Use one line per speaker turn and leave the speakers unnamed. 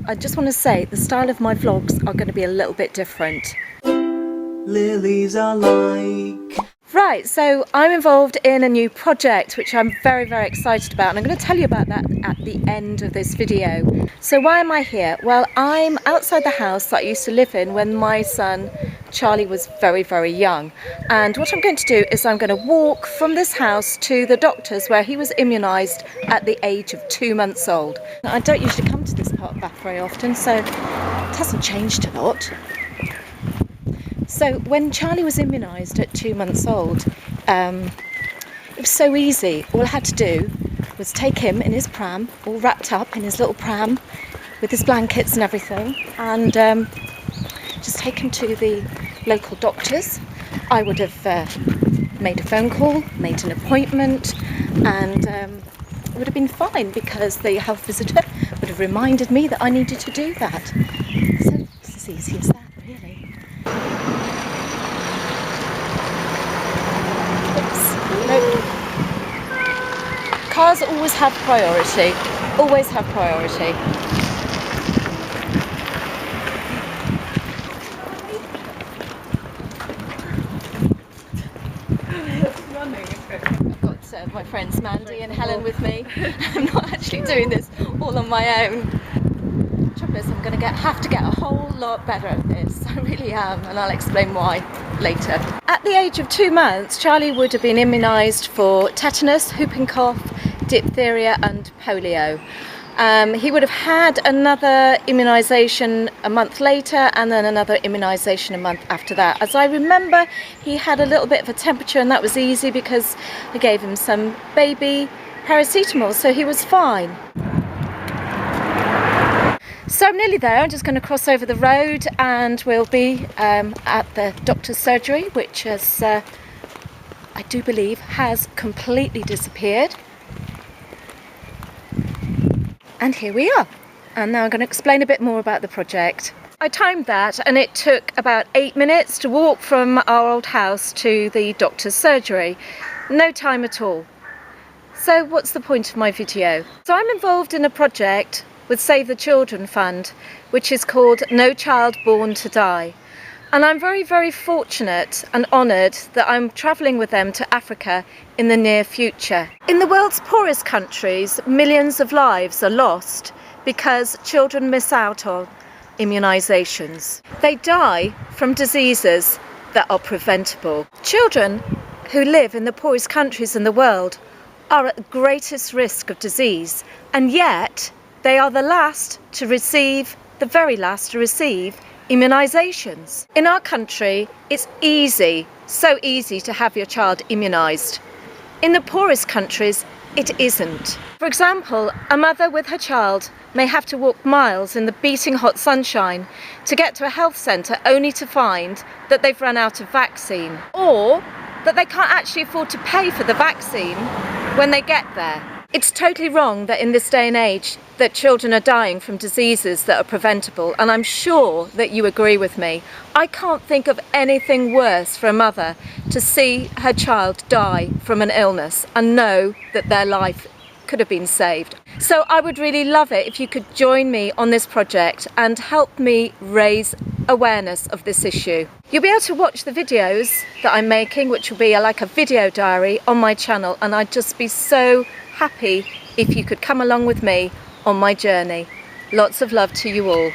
I just want to say the style of my vlogs are going to be a little bit different.
Lilies are like.
Right, so I'm involved in a new project which I'm very, very excited about, and I'm going to tell you about that at the end of this video. So why am I here? Well, I'm outside the house that I used to live in when my son Charlie was very, very young, and what I'm going to do is I'm going to walk from this house to the doctor's where he was immunised at the age of 2 months old. I don't usually come to this part of Bath very often, so it hasn't changed a lot. So when Charlie was immunised at 2 months old, it was so easy. All I had to do was take him in his pram, all wrapped up in his little pram with his blankets and everything, and just take him to the local doctors. I would have made a phone call, made an appointment, and it would have been fine because the health visitor would have reminded me that I needed to do that. So it's as easy as that, really. Nope. Cars always have priority. Always have priority. I've got my friends Mandy and Helen with me. I'm not actually doing this all on my own. The trouble is I'm going to have to get a whole lot better at this. I really am, and I'll explain why later. At the age of 2 months, Charlie would have been immunised for tetanus, whooping cough, diphtheria and polio. He would have had another immunisation a month later, and then another immunisation a month after that. As I remember, he had a little bit of a temperature, and that was easy because I gave him some baby paracetamol, so he was fine. So I'm nearly there. I'm just going to cross over the road and we'll be at the doctor's surgery, which has, I do believe, has completely disappeared. And here we are. And now I'm going to explain a bit more about the project. I timed that, and it took about 8 minutes to walk from our old house to the doctor's surgery. No time at all. So what's the point of my video? So I'm involved in a project with Save the Children Fund, which is called No Child Born to Die. And I'm very, very fortunate and honoured that I'm travelling with them to Africa in the near future. In the world's poorest countries, millions of lives are lost because children miss out on immunisations. They die from diseases that are preventable. Children who live in the poorest countries in the world are at the greatest risk of disease, and yet they are the very last to receive immunisations. In our country, it's easy, so easy to have your child immunised. In the poorest countries, it isn't. For example, a mother with her child may have to walk miles in the beating hot sunshine to get to a health centre only to find that they've run out of vaccine, or that they can't actually afford to pay for the vaccine when they get there. It's totally wrong that in this day and age that children are dying from diseases that are preventable, and I'm sure that you agree with me. I can't think of anything worse for a mother to see her child die from an illness and know that their life could have been saved. So I would really love it if you could join me on this project and help me raise awareness of this issue. You'll be able to watch the videos that I'm making, which will be like a video diary on my channel, and I'd just be so happy if you could come along with me on my journey. Lots of love to you all.